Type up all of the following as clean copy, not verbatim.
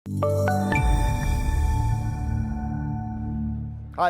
Hi,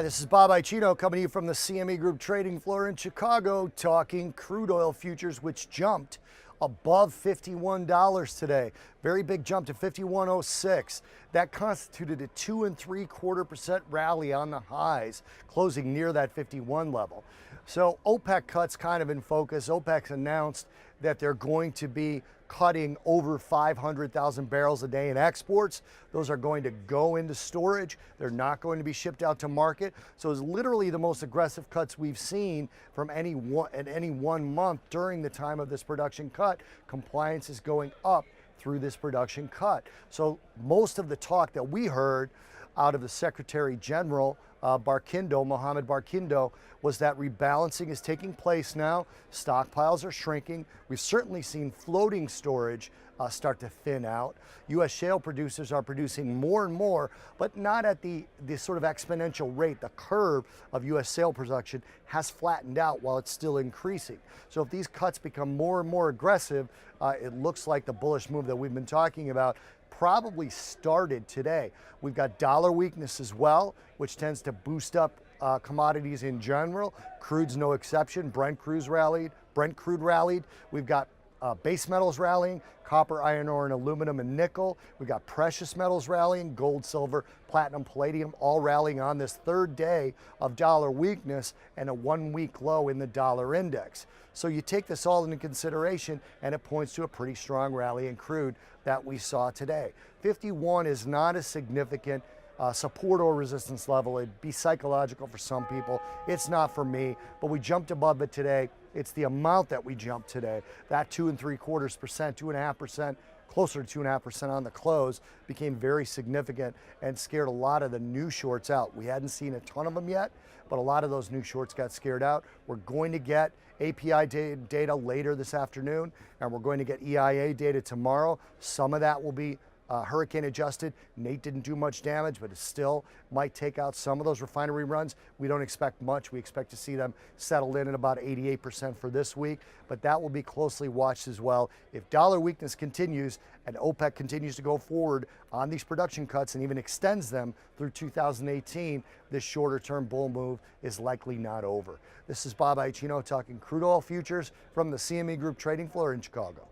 this is Bob Iaccino coming to you from the CME Group trading floor in Chicago, talking crude oil futures, which jumped above $51 today. Very big jump to 51.06. That constituted a 2.75% rally on the highs, closing near that 51 level. So OPEC cuts kind of in focus. OPEC's announced that they're going to be cutting over 500,000 barrels a day in exports. Those are going to go into storage. They're not going to be shipped out to market. So it's literally the most aggressive cuts we've seen from any one month during the time of this production cut. Compliance is going up through this production cut. So most of the talk that we heard out of the Secretary General, Mohammed Barkindo, was that rebalancing is taking place now. Stockpiles are shrinking. We've certainly seen floating storage start to thin out. U.S. shale producers are producing more and more, but not at the sort of exponential rate. The curve of U.S. shale production has flattened out while it's still increasing. So if these cuts become more and more aggressive, it looks like the bullish move that we've been talking about probably started today. We've got dollar weakness as well, which tends to boost up commodities in general. Crude's no exception. Brent crude rallied. We've got base metals rallying, copper, iron ore, and aluminum and nickel. We've got precious metals rallying, gold, silver, platinum, palladium, all rallying on this third day of dollar weakness and a 1-week low in the dollar index. So you take this all into consideration and it points to a pretty strong rally in crude that we saw today. 51 is not a significant support or resistance level. It'd be psychological for some people. It's not for me, but we jumped above it today. It's the amount that we jumped today. That 2.75%, 2.5%, closer to 2.5% on the close became very significant and scared a lot of the new shorts out. We hadn't seen a ton of them yet, but a lot of those new shorts got scared out. We're going to get API data later this afternoon, and we're going to get EIA data tomorrow. Some of that will be hurricane adjusted. Nate didn't do much damage, but it still might take out some of those refinery runs. We don't expect much. We expect to see them settle in at about 88% for this week, but that will be closely watched as well. If dollar weakness continues and OPEC continues to go forward on these production cuts and even extends them through 2018, this shorter term bull move is likely not over. This is Bob Iaccino talking crude oil futures from the CME Group trading floor in Chicago.